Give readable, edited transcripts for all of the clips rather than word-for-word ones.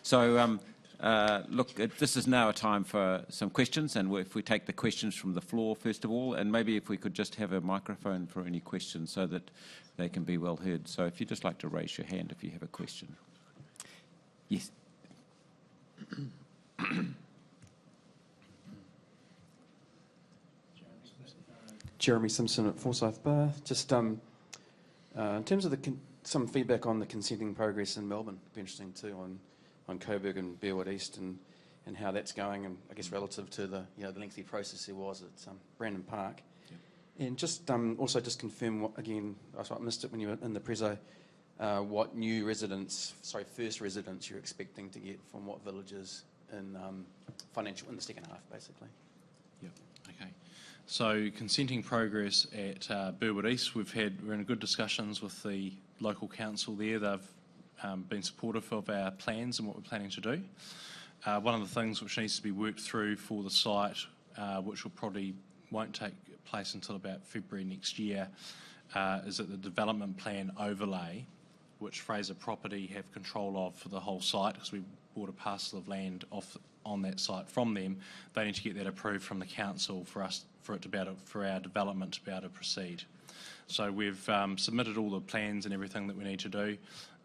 So, look, this is now a time for some questions, and if we take the questions from the floor first of all, and maybe if we could just have a microphone for any questions so that they can be well heard. So if you'd just like to raise your hand if you have a question. Yes. Jeremy Simpson at Forsyth Bar. Just in terms of some feedback on the consenting progress in Melbourne, it'd be interesting too on Coburg and Bearwood East and how that's going, and I guess relative to the the lengthy process there was at Brandon Park. Yep. And just also just confirm what, again, I missed it when you were in the prezzo, what first residents you're expecting to get from what villages in the second half, basically. Yep. Okay. So consenting progress at Bearwood East, we're in good discussions with the local council there. They've been supportive of our plans and what we're planning to do. One of the things which needs to be worked through for the site, which won't take place until about February next year, is that the development plan overlay, which Fraser Property have control of for the whole site, because we bought a parcel of land on that site from them. They need to get that approved from the council for our development to be able to proceed. So we've submitted all the plans and everything that we need to do.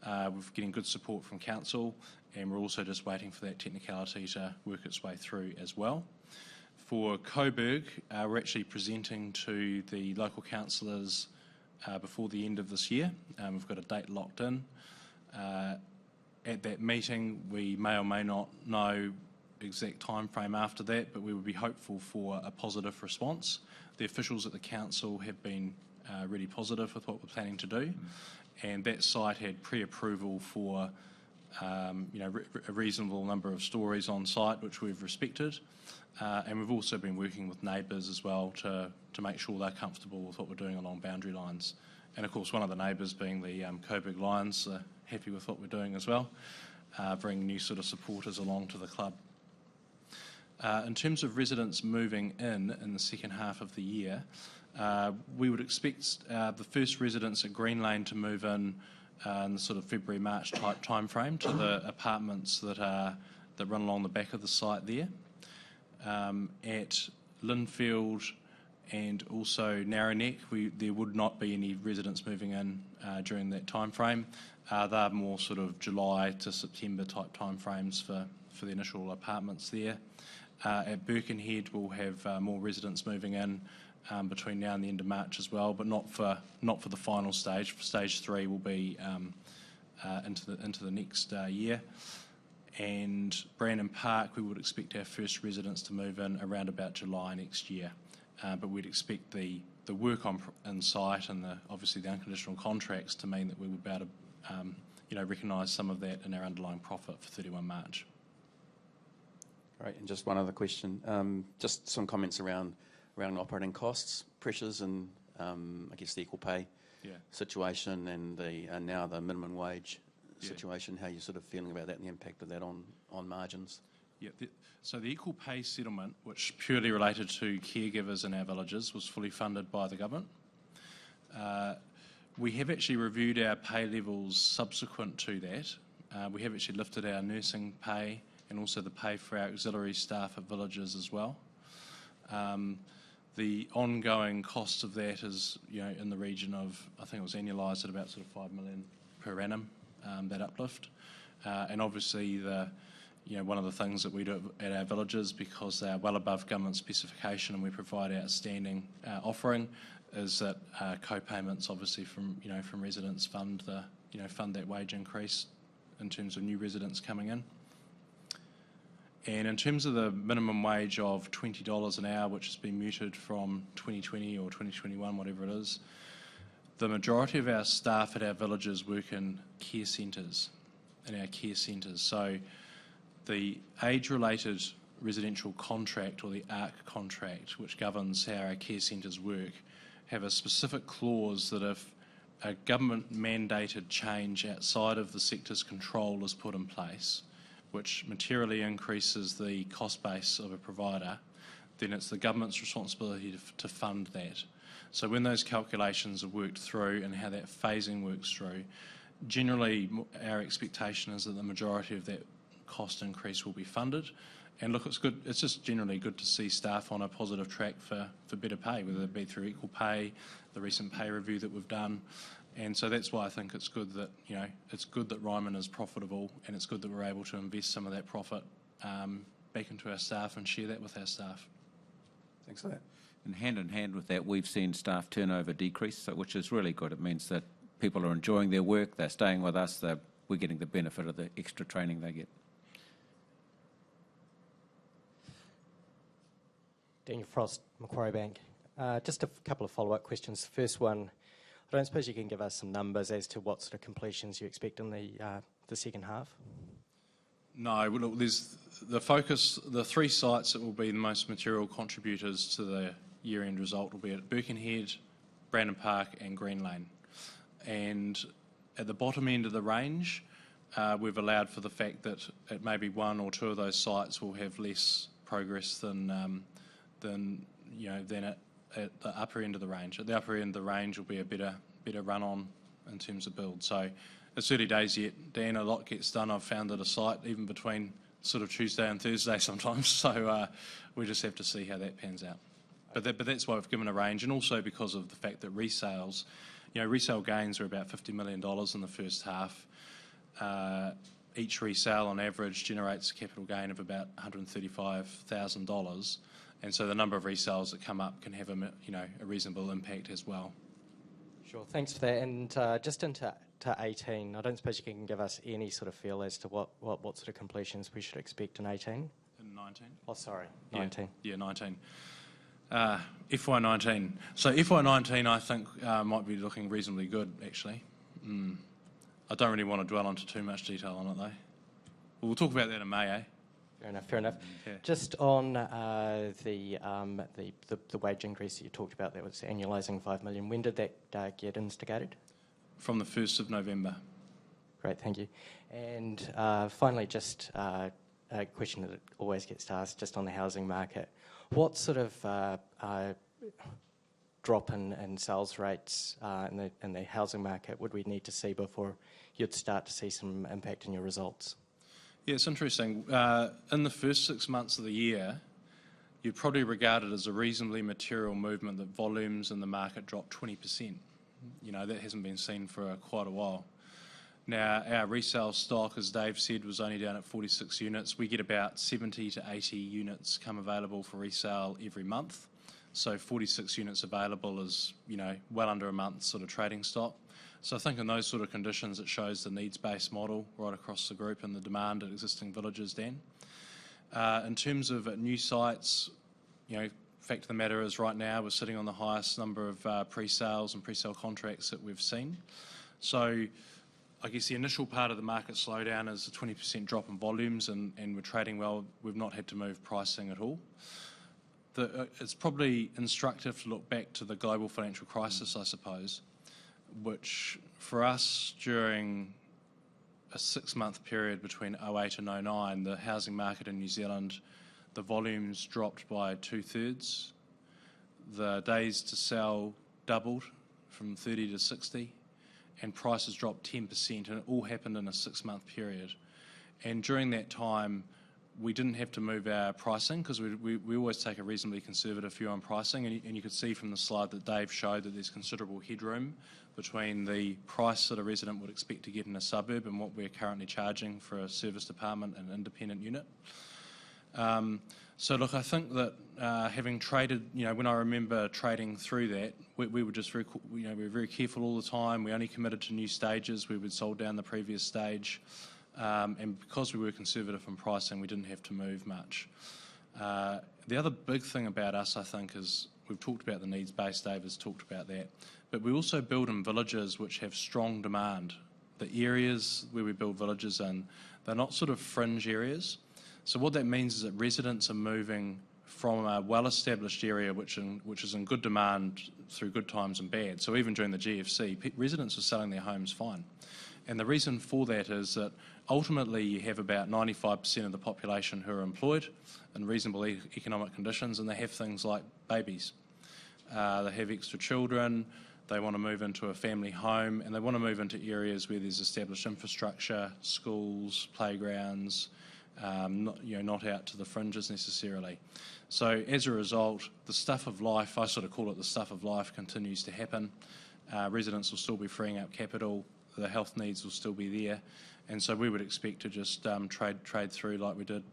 We're getting good support from council, and we're also just waiting for that technicality to work its way through as well. For Coburg, we're actually presenting to the local councillors before the end of this year. We've got a date locked in. At that meeting, we may or may not know exact time frame after that, but we would be hopeful for a positive response. The officials at the council have been really positive with what we're planning to do, and that site had pre-approval for a reasonable number of stories on site, which we've respected, and we've also been working with neighbours as well to make sure they're comfortable with what we're doing along boundary lines. And of course, one of the neighbours being the Coburg Lions, happy with what we're doing as well, bringing new sort of supporters along to the club. In terms of residents moving in the second half of the year, we would expect the first residents at Green Lane to move in the sort of February-March type time frame to the apartments that run along the back of the site there. At Linfield and also Narrowneck, there would not be any residents moving in during that time frame. They're more sort of July to September type time frames for the initial apartments there. At Birkenhead, we'll have more residents moving in between now and the end of March as well, but not for the final stage. Stage 3 will be into the next year. And Brandon Park, we would expect our first residents to move in around about July next year. But we'd expect the work on site and obviously the unconditional contracts to mean that we would be able to recognise some of that in our underlying profit for 31 March. Great, and just one other question. Just some comments around operating costs, pressures, and I guess the equal pay situation, and now the minimum wage situation. How you're sort of feeling about that and the impact of that on margins? Yeah. So the equal pay settlement, which purely related to caregivers in our villages, was fully funded by the government. We have actually reviewed our pay levels subsequent to that. We have actually lifted our nursing pay and also the pay for our auxiliary staff at villages as well. The ongoing cost of that is, in the region of, I think it was annualised at about sort of 5 million per annum, that uplift. And obviously one of the things that we do at our villages, because they are well above government specification and we provide outstanding offering, is that co-payments obviously from residents fund that wage increase in terms of new residents coming in. And in terms of the minimum wage of $20 an hour, which has been muted from 2020 or 2021, whatever it is, the majority of our staff at our villages work in care centres, So the age-related residential contract, or the ARC contract, which governs how our care centres work, have a specific clause that if a government-mandated change outside of the sector's control is put in place, which materially increases the cost base of a provider, then it's the government's responsibility to fund that. So when those calculations are worked through and how that phasing works through, generally, our expectation is that the majority of that cost increase will be funded. And look, it's good. It's just generally good to see staff on a positive track for better pay, whether it be through equal pay, the recent pay review that we've done. And so that's why I think it's good that, it's good that Ryman is profitable, and it's good that we're able to invest some of that profit back into our staff and share that with our staff. Thanks for that. And hand in hand with that, we've seen staff turnover decrease, which is really good. It means that people are enjoying their work, they're staying with us, we're getting the benefit of the extra training they get. Daniel Frost, Macquarie Bank. Just a couple of follow-up questions. First one, I don't suppose you can give us some numbers as to what sort of completions you expect in the second half? No, well, look, there's the focus, the 3 sites that will be the most material contributors to the year-end result will be at Birkenhead, Brandon Park and Green Lane. And at the bottom end of the range, we've allowed for the fact that at maybe 1 or 2 of those sites will have less progress than at the upper end of the range. At the upper end of the range will be a better run on in terms of build. So it's early days yet, Dan. A lot gets done. I've found at a site even between sort of Tuesday and Thursday sometimes. So we just have to see how that pans out. But that's why we've given a range, and also because of the fact that resales, resale gains are about $50 million in the first half. Each resale on average generates a capital gain of about $135,000. And so the number of resales that come up can have a reasonable impact as well. Sure, thanks for that. And just into 18, I don't suppose you can give us any sort of feel as to what sort of completions we should expect in 18? In 19? Oh, sorry, 19. Yeah, 19. FY19. So FY19 I think might be looking reasonably good, actually. I don't really want to dwell into too much detail on it, though. We'll talk about that in May, eh? Fair enough. Yeah. Just on the wage increase that you talked about, that was annualising $5 million. When did that get instigated? From the 1st of November. Great, thank you. And finally, just a question that always gets asked, just on the housing market. What sort of drop in sales rates in the housing market would we need to see before you'd start to see some impact in your results? Yeah, it's interesting. In the first 6 months of the year, you'd probably regard it as a reasonably material movement that volumes in the market dropped 20%. That hasn't been seen for quite a while. Now, our resale stock, as Dave said, was only down at 46 units. We get about 70 to 80 units come available for resale every month. So 46 units available is, well under a month's sort of trading stock. So I think in those sort of conditions, it shows the needs-based model right across the group and the demand at existing villages, Dan. In terms of new sites, fact of the matter is right now we're sitting on the highest number of pre-sales and pre-sale contracts that we've seen. So I guess the initial part of the market slowdown is a 20% drop in volumes, and we're trading well. We've not had to move pricing at all. It's probably instructive to look back to the global financial crisis, I suppose, which for us during a 6-month period between 08 and 09, the housing market in New Zealand, the volumes dropped by 2/3. The days to sell doubled from 30 to 60, and prices dropped 10%, and it all happened in a 6-month period. And during that time, we didn't have to move our pricing because we always take a reasonably conservative view on pricing, and you could see from the slide that Dave showed that there's considerable headroom between the price that a resident would expect to get in a suburb and what we're currently charging for a service apartment and independent unit. So look, I think that having traded, when I remember trading through that, we were just we were very careful all the time. We only committed to new stages. We would sold down the previous stage. And because we were conservative in pricing, we didn't have to move much. The other big thing about us, I think, is we've talked about the needs-based, Dave has talked about that, but we also build in villages which have strong demand. The areas where we build villages in, they're not sort of fringe areas. So what that means is that residents are moving from a well-established area which is in good demand through good times and bad. So even during the GFC, residents are selling their homes fine. And the reason for that is that ultimately you have about 95% of the population who are employed in reasonable economic conditions, and they have things like babies. They have extra children, they want to move into a family home, and they want to move into areas where there's established infrastructure, schools, playgrounds, not out to the fringes necessarily. So as a result, the stuff of life, I sort of call it the stuff of life, continues to happen. Residents will still be freeing up capital, the health needs will still be there, and so we would expect to just trade through like we did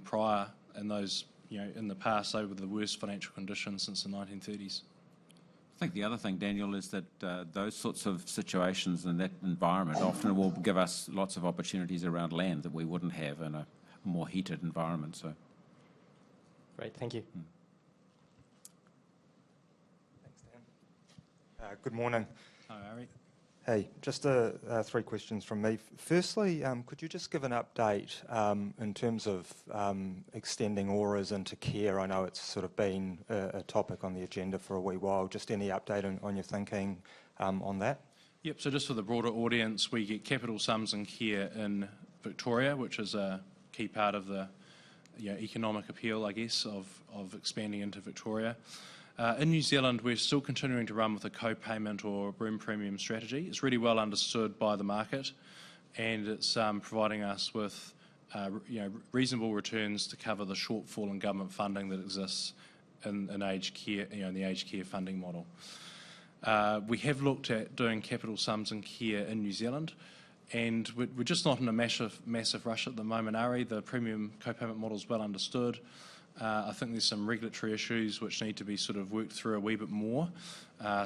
prior in those, in the past, over the worst financial conditions since the 1930s. I think the other thing, Daniel, is that those sorts of situations and that environment often will give us lots of opportunities around land that we wouldn't have in a more heated environment. So, Great, thank you. Thanks, Dan. Good morning. Hi, Ari. Hey, just 3 questions from me. Firstly, could you just give an update in terms of extending ORAs into care? I know it's sort of been a topic on the agenda for a wee while. Just any update on your thinking on that? Yep, so just for the broader audience, we get capital sums in care in Victoria, which is a key part of the economic appeal, I guess, of expanding into Victoria. In New Zealand, we're still continuing to run with a co-payment or room premium strategy. It's really well understood by the market, and it's providing us with reasonable returns to cover the shortfall in government funding that exists in aged care, in the aged care funding model. We have looked at doing capital sums in care in New Zealand, and we're just not in a massive rush at the moment, Ari. The premium co-payment model is well understood. I think there's some regulatory issues which need to be sort of worked through a wee bit more.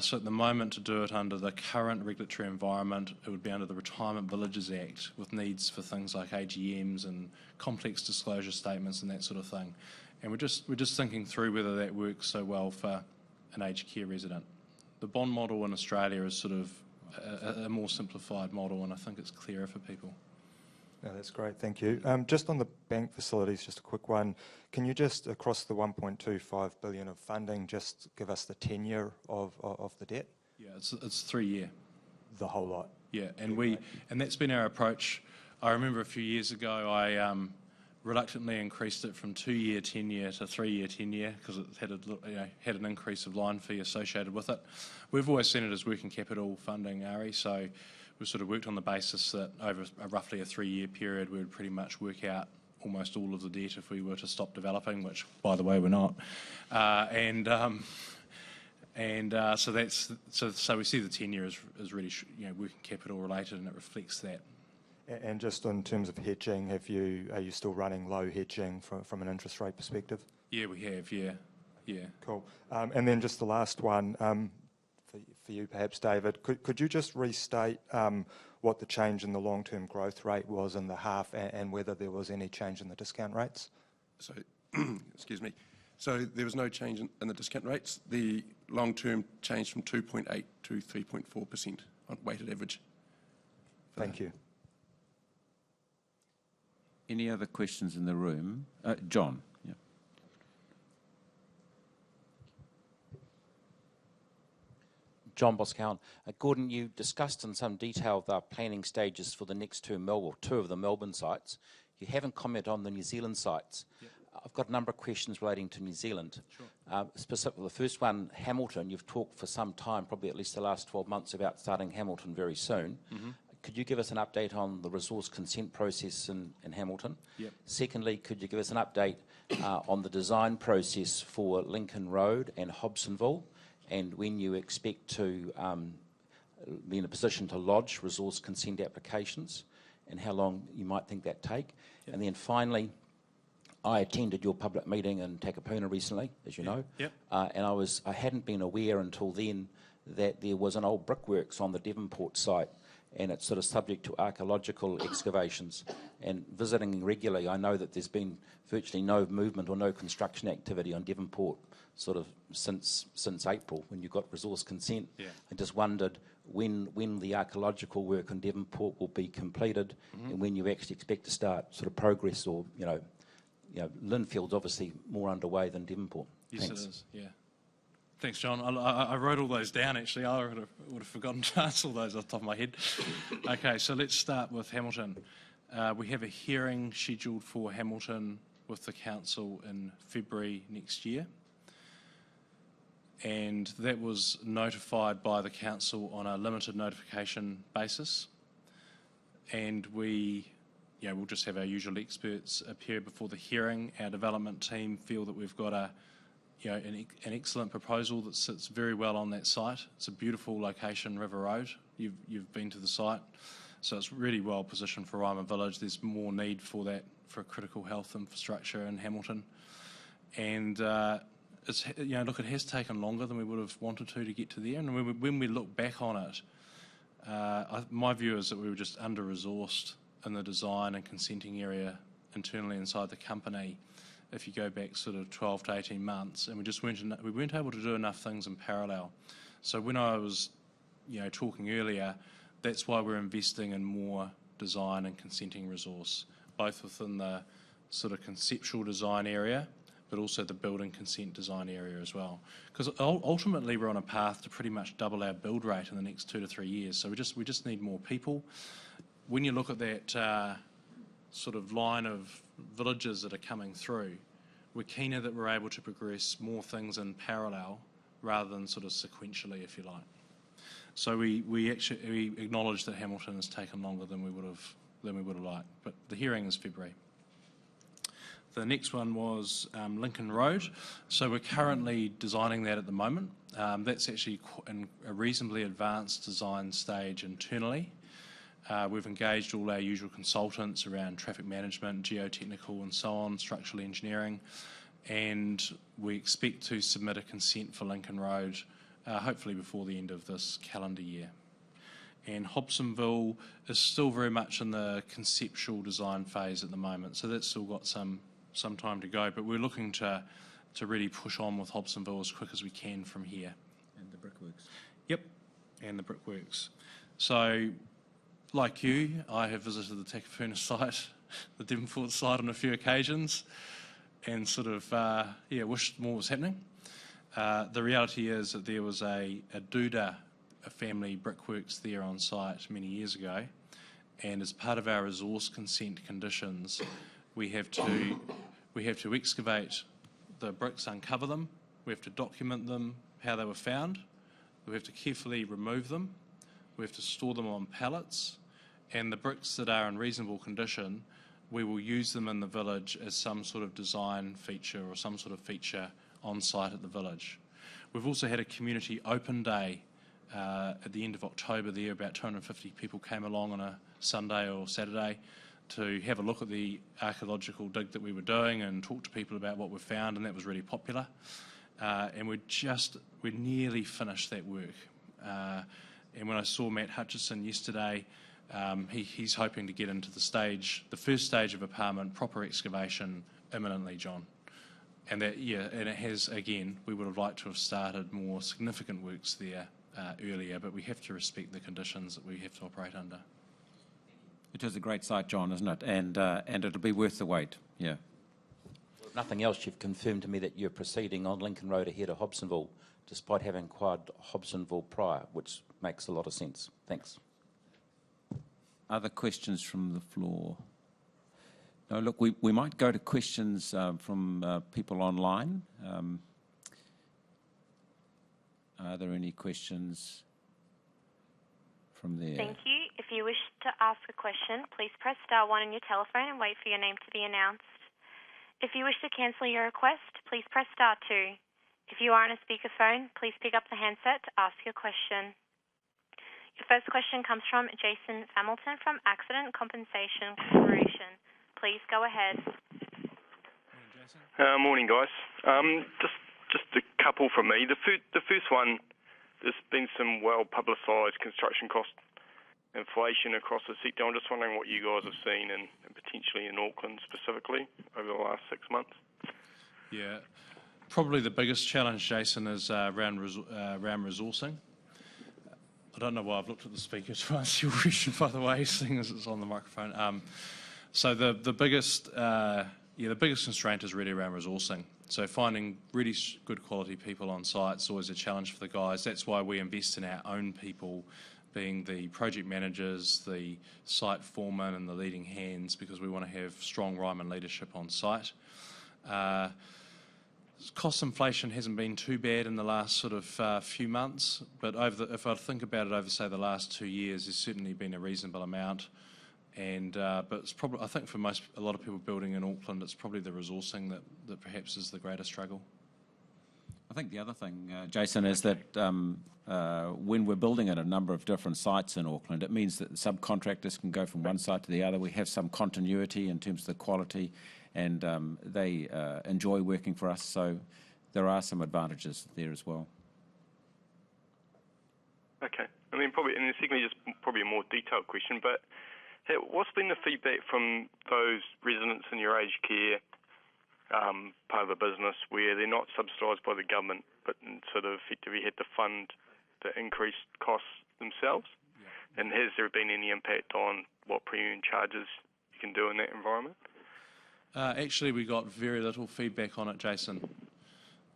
So at the moment, to do it under the current regulatory environment, it would be under the Retirement Villages Act, with needs for things like AGMs and complex disclosure statements and that sort of thing. And we're just thinking through whether that works so well for an aged care resident. The bond model in Australia is sort of a more simplified model, and I think it's clearer for people. No, that's great, thank you. Just on the bank facilities, just a quick one. Can you just, across the 1.25 billion of funding, just give us the tenure of the debt? Yeah, it's 3 year. The whole lot? Yeah, and that's been our approach. I remember a few years ago I reluctantly increased it from 2 year tenure to 3 year tenure because it had an increase of line fee associated with it. We've always seen it as working capital funding, Ari, so we've sort of worked on the basis that over roughly a 3 year period we would pretty much work out almost all of the debt if we were to stop developing, which, by the way, we're not. So we see the tenure as really working capital related, and it reflects that. And just in terms of hedging, are you still running low hedging from an interest rate perspective? Yeah, we have. Yeah. Cool. And then just the last one for you, perhaps, David. Could you just restate what the change in the long-term growth rate was in the half, and whether there was any change in the discount rates? So, excuse me. So there was no change in the discount rates. The long-term changed from 2.8 to 3.4% on weighted average. Thank you. any other questions in the room? John. Yeah. John Boscown. Gordon, you discussed in some detail the planning stages for the next two of the Melbourne sites. You haven't commented on the New Zealand sites. Yep. I've got a number of questions relating to New Zealand. Sure. Specifically, the first one, Hamilton. You've talked for some time, probably at least the last 12 months, about starting Hamilton very soon. Mm-hmm. Could you give us an update on the resource consent process in Hamilton? Yep. Secondly, could you give us an update on the design process for Lincoln Road and Hobsonville, and when you expect to be in a position to lodge resource consent applications, and how long you might think that take? Yep. And then finally, I attended your public meeting in Takapuna recently, as you know. Yep. And I hadn't been aware until then that there was an old brickworks on the Devonport site, and it's sort of subject to archaeological excavations. And visiting regularly, I know that there's been virtually no movement or no construction activity on Devonport sort of since April, when you got resource consent. Yeah. I just wondered when the archaeological work on Devonport will be completed, Mm-hmm. and when you actually expect to start sort of progress, or Linfield's obviously more underway than Devonport. Yes, Thanks. it is. Yeah. Thanks, John. I wrote all those down, actually. I would have forgotten to answer all those off the top of my head. Okay, so let's start with Hamilton. We have a hearing scheduled for Hamilton with the council in February next year. and that was notified by the council on a limited notification basis. And we'll just have our usual experts appear before the hearing. Our development team feel that we've got an excellent proposal that sits very well on that site. It's a beautiful location, River Road. You've been to the site, so it's really well positioned for Ryman Village. There's more need for that for critical health infrastructure in Hamilton, and it has taken longer than we would have wanted to get to there. And when we look back on it, my view is that we were just under-resourced in the design and consenting area internally inside the company. If you go back sort of 12 to 18 months, and we weren't able to do enough things in parallel. So when I was, talking earlier, that's why we're investing in more design and consenting resource, both within the sort of conceptual design area, but also the building consent design area as well. Because ultimately we're on a path to pretty much double our build rate in the next 2 to 3 years. So we just need more people. When you look at that sort of line of villages that are coming through, we're keener that we're able to progress more things in parallel rather than sort of sequentially, if you like. So we acknowledge that Hamilton has taken longer than we would have liked, but the hearing is February. The next one was Lincoln Road. So we're currently designing that at the moment. That's actually in a reasonably advanced design stage internally. We've engaged all our usual consultants around traffic management, geotechnical and so on, structural engineering, and we expect to submit a consent for Lincoln Road hopefully before the end of this calendar year. And Hobsonville is still very much in the conceptual design phase at the moment, so that's still got some time to go, but we're looking to really push on with Hobsonville as quick as we can from here. And the brickworks. Yep, and the brickworks. So, like you, I have visited the Takapuna site, the Devonport site on a few occasions, and sort of, wished more was happening. The reality is that there was a Duda family brickworks there on site many years ago, and as part of our resource consent conditions, we have to excavate the bricks, uncover them, we have to document them, how they were found, we have to carefully remove them, we have to store them on pallets, and the bricks that are in reasonable condition, we will use them in the village as some sort of design feature or some sort of feature on site at the village. We've also had a community open day at the end of October there. About 250 people came along on a Sunday or Saturday to have a look at the archaeological dig that we were doing and talk to people about what we found, and that was really popular. And we're nearly finished that work. And when I saw Matt Hutchison yesterday, he's hoping to get into the first stage of apartment, proper excavation imminently, John. And and it has, again, we would have liked to have started more significant works there earlier, but we have to respect the conditions that we have to operate under. It is a great site, John, isn't it? And it'll be worth the wait, yeah. Well, if nothing else, you've confirmed to me that you're proceeding on Lincoln Road ahead of Hobsonville, despite having acquired Hobsonville prior, which makes a lot of sense. Thanks. Other questions from the floor? No, look, we might go to questions from people online. Are there any questions from there? Thank you. If you wish to ask a question, please press *1 on your telephone and wait for your name to be announced. If you wish to cancel your request, please press *2. If you are on a speakerphone, please pick up the handset to ask your question. Your first question comes from Jason Hamilton from Accident Compensation Corporation. Please go ahead. Morning, Jason. Morning, guys. Just a couple from me. The first one, there's been some well-publicised construction cost inflation across the sector. I'm just wondering what you guys have seen and potentially in Auckland specifically over the last 6 months. Yeah, probably the biggest challenge, Jason, is around resourcing. I don't know why I've looked at the speaker to answer your question, by the way, seeing as it's on the microphone. So the biggest constraint is really around resourcing. So finding really good quality people on site is always a challenge for the guys. That's why we invest in our own people, being the project managers, the site foremen and the leading hands, because we want to have strong Ryman leadership on site. Cost inflation hasn't been too bad in the last sort of few months, but if I think about it over, say, the last 2 years, there's certainly been a reasonable amount. And but it's probably, I think, for a lot of people building in Auckland, it's probably the resourcing that perhaps is the greater struggle. I think the other thing, Jason, is that when we're building at a number of different sites in Auckland, it means that subcontractors can go from one site to the other. We have some continuity in terms of the quality, and they enjoy working for us, so there are some advantages there as well. Okay. And then secondly, just probably a more detailed question, but what's been the feedback from those residents in your aged care part of the business where they're not subsidised by the government, but sort of effectively had to fund the increased costs themselves? Yeah. And has there been any impact on what premium charges you can do in that environment? Actually, we got very little feedback on it, Jason.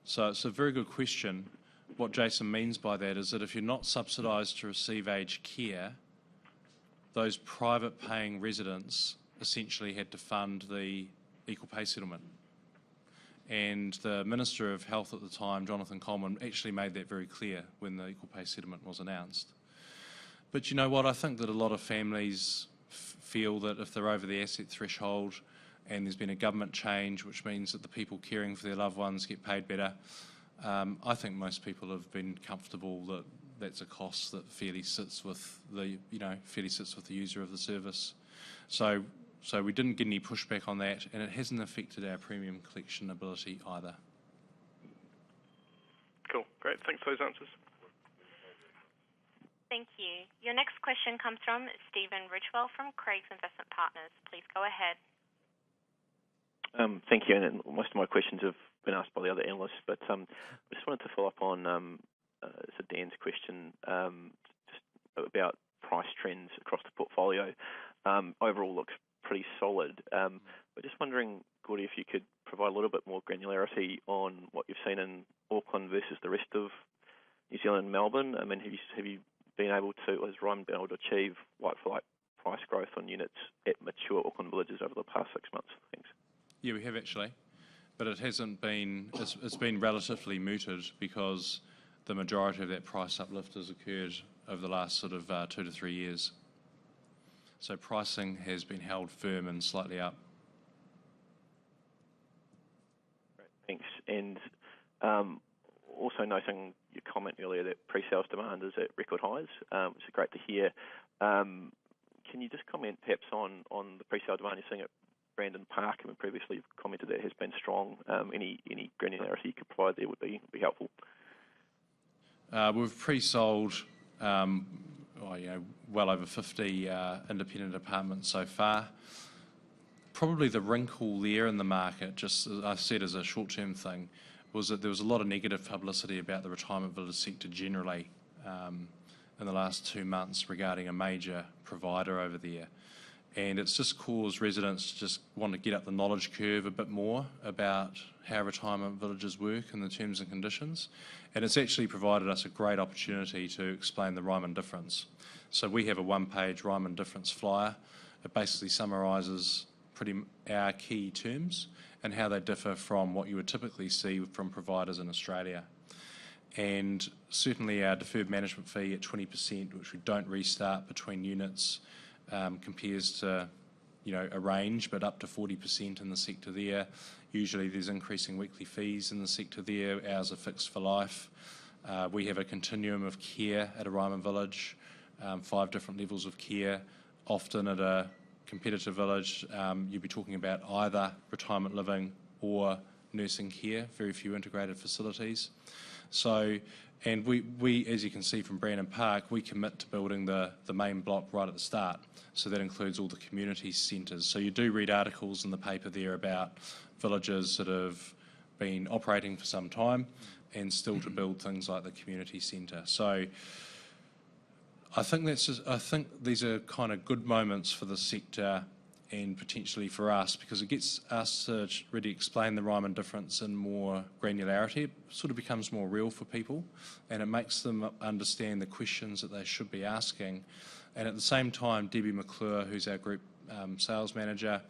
So it's a very good question. What Jason means by that is that if you're not subsidised to receive aged care, those private paying residents essentially had to fund the equal pay settlement. And the Minister of Health at the time, Jonathan Coleman, actually made that very clear when the equal pay settlement was announced. But you know what? I think that a lot of families feel that if they're over the asset threshold and there's been a government change, which means that the people caring for their loved ones get paid better, I think most people have been comfortable that that's a cost that fairly sits with the user of the service. So we didn't get any pushback on that, and it hasn't affected our premium collection ability either. Cool, great. Thanks for those answers. Thank you. Your next question comes from Stephen Ridgewell from Craigs Investment Partners. Please go ahead. Thank you, and most of my questions have been asked by the other analysts, but I just wanted to follow up on Dan's question just about price trends across the portfolio. Overall looks pretty solid. But just wondering, Gordy, if you could provide a little bit more granularity on what you've seen in Auckland versus the rest of New Zealand and Melbourne. I mean, has Ryman been able to achieve like-for-like price growth on units at mature Auckland villages over the past 6 months? Thanks. Yeah, we have actually, but it hasn't been. It's been relatively mooted because the majority of that price uplift has occurred over the last sort of 2 to 3 years. So pricing has been held firm and slightly up. Great, thanks. And also noting your comment earlier that pre-sales demand is at record highs, which is great to hear. Can you just comment perhaps on the pre-sale demand you're seeing at Brandon Park? I mean, previously you've commented that it has been strong. Any granularity you could provide there would be helpful. We've pre-sold well over 50 independent apartments so far. Probably the wrinkle there in the market, just as I said as a short-term thing, was that there was a lot of negative publicity about the retirement village sector generally in the last 2 months regarding a major provider over there. And it's just caused residents to just want to get up the knowledge curve a bit more about how retirement villages work and the terms and conditions. And it's actually provided us a great opportunity to explain the Ryman difference. So we have a one-page Ryman difference flyer. It basically summarises our key terms and how they differ from what you would typically see from providers in Australia. And certainly our deferred management fee at 20%, which we don't restart between units, compares to a range, but up to 40% in the sector there. Usually there's increasing weekly fees in the sector there. Ours are fixed for life. We have a continuum of care at a Ryman village, 5 different levels of care. Often at a competitor village, you'd be talking about either retirement living or nursing care, very few integrated facilities. So, and we, as you can see from Brandon Park, we commit to building the main block right at the start. So that includes all the community centres. So you do read articles in the paper there about villages that have been operating for some time and still to build things like the community centre. So I think these are kind of good moments for the sector and potentially for us, because it gets us to really explain the Ryman difference in more granularity. It sort of becomes more real for people, and it makes them understand the questions that they should be asking. And at the same time, Debbie McClure, who's our group sales manager,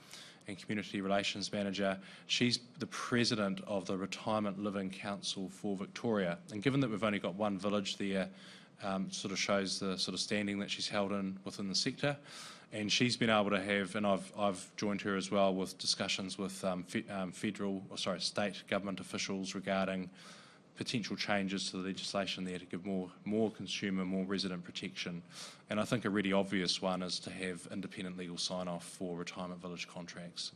and Community Relations Manager. She's the President of the Retirement Living Council for Victoria. And given that we've only got one village there, sort of shows the sort of standing that she's held in within the sector. And she's been able to have, and I've joined her as well with discussions with state government officials regarding potential changes to the legislation there to give more consumer, more resident protection. And I think a really obvious one is to have independent legal sign-off for retirement village contracts.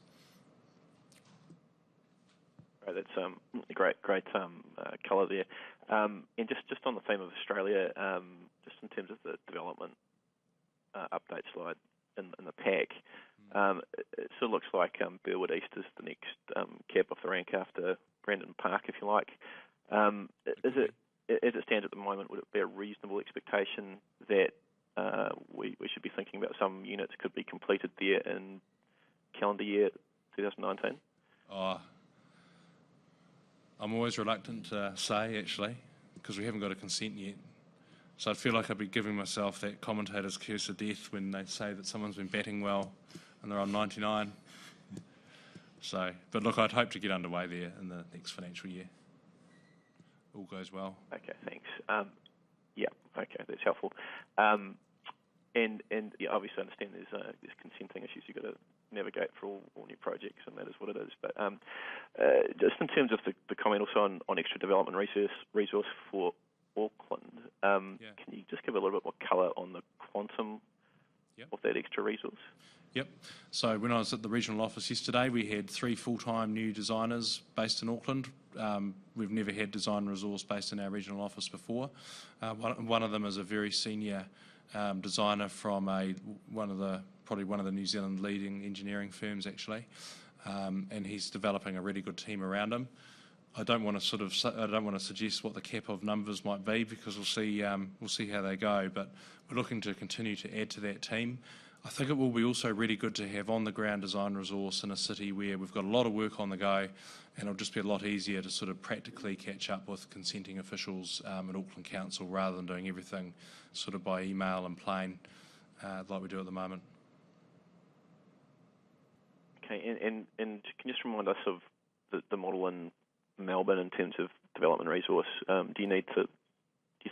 Right, that's great colour there. And just on the theme of Australia, just in terms of the development update slide in the pack, it sort of looks like Burwood East is the next cab off the rank after Brandon Park, if you like. Is it, as it stands at the moment, would it be a reasonable expectation that we should be thinking about some units could be completed there in calendar year 2019? I'm always reluctant to say, actually, because we haven't got a consent yet. So I feel like I'd be giving myself that commentator's curse of death when they say that someone's been batting well and they're on 99. So, but look, I'd hope to get underway there in the next financial year. All goes well. Okay, thanks. Okay, that's helpful. And yeah, obviously I understand there's consenting issues you've got to navigate for all new projects, and that is what it is. But just in terms of the comment also on extra development resource for Auckland, can you just give a little bit more colour on the quantum of that extra resource? Yep. So when I was at the regional office yesterday, we had 3 full-time new designers based in Auckland. We've never had design resource based in our regional office before. One of them is a very senior designer from probably one of the New Zealand leading engineering firms, actually, and he's developing a really good team around him. I don't want to suggest what the cap of numbers might be, because we'll see how they go. But we're looking to continue to add to that team. I think it will be also really good to have on-the-ground design resource in a city where we've got a lot of work on the go, and it'll just be a lot easier to sort of practically catch up with consenting officials at Auckland Council, rather than doing everything sort of by email and plain like we do at the moment. Okay, and can you just remind us of the model in Melbourne in terms of development resource? Do you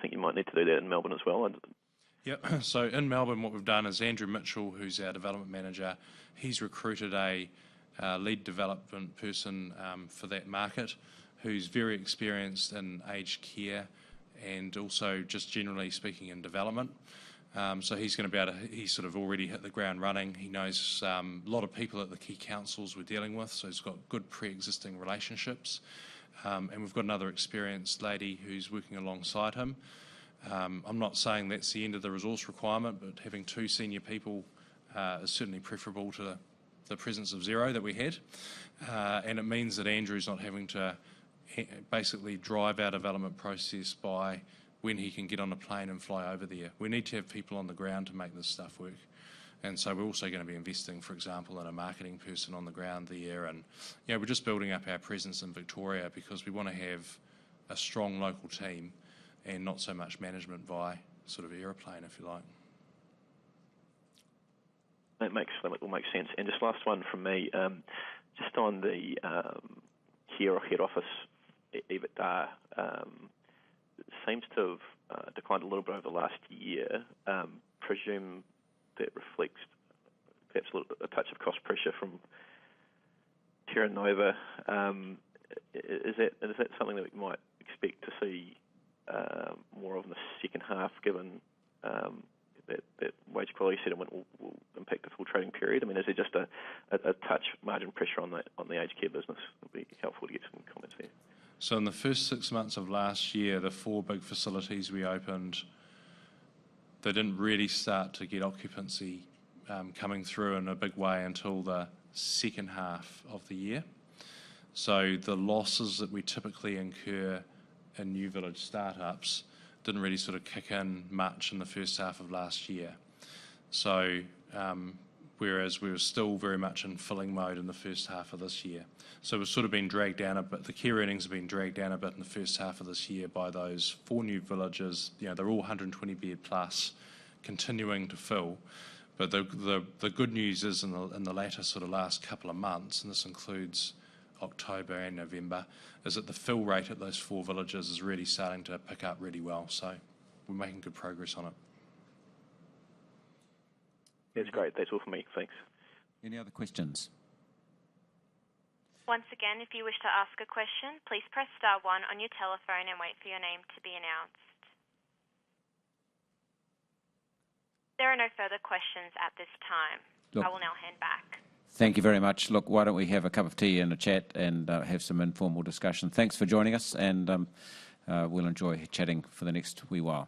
think you might need to do that in Melbourne as well? Yeah, so in Melbourne what we've done is Andrew Mitchell, who's our development manager, he's recruited a lead development person for that market, who's very experienced in aged care and also just generally speaking in development. So he's going to be able to, he's sort of already hit the ground running. He knows a lot of people at the key councils we're dealing with, so he's got good pre-existing relationships. And we've got another experienced lady who's working alongside him. I'm not saying that's the end of the resource requirement, but having 2 senior people is certainly preferable to the presence of 0 that we had. And it means that Andrew's not having to basically drive our development process by when he can get on a plane and fly over there. We need to have people on the ground to make this stuff work. And so we're also going to be investing, for example, in a marketing person on the ground there. And we're just building up our presence in Victoria because we want to have a strong local team and not so much management by sort of aeroplane, if you like. That will make sense. And just last one from me, just on the head office EBITDA, it seems to have declined a little bit over the last year. Presume that reflects perhaps a touch of cost pressure from Terra Nova. Is that something that we might expect to see more of in the second half, given that wage quality settlement will impact the full trading period? I mean, is there just a touch margin pressure on the aged care business? It would be helpful to get some comments there. So in the first 6 months of last year, the 4 big facilities we opened, they didn't really start to get occupancy coming through in a big way until the second half of the year. So the losses that we typically incur in new village startups didn't really sort of kick in much in the first half of last year. So whereas we were still very much in filling mode in the first half of this year. So we've sort of been dragged down a bit. The care earnings have been dragged down a bit in the first half of this year by those 4 new villages. They're all 120 bed plus, continuing to fill. But the good news is in the latter sort of last couple of months, and this includes October and November, is that the fill rate at those 4 villages is really starting to pick up really well. So we're making good progress on it. That's great. That's all for me. Thanks. Any other questions? Once again, if you wish to ask a question, please press star 1 on your telephone and wait for your name to be announced. There are no further questions at this time. Look, I will now hand back. Thank you very much. Look, why don't we have a cup of tea and a chat and have some informal discussion. Thanks for joining us, and we'll enjoy chatting for the next wee while.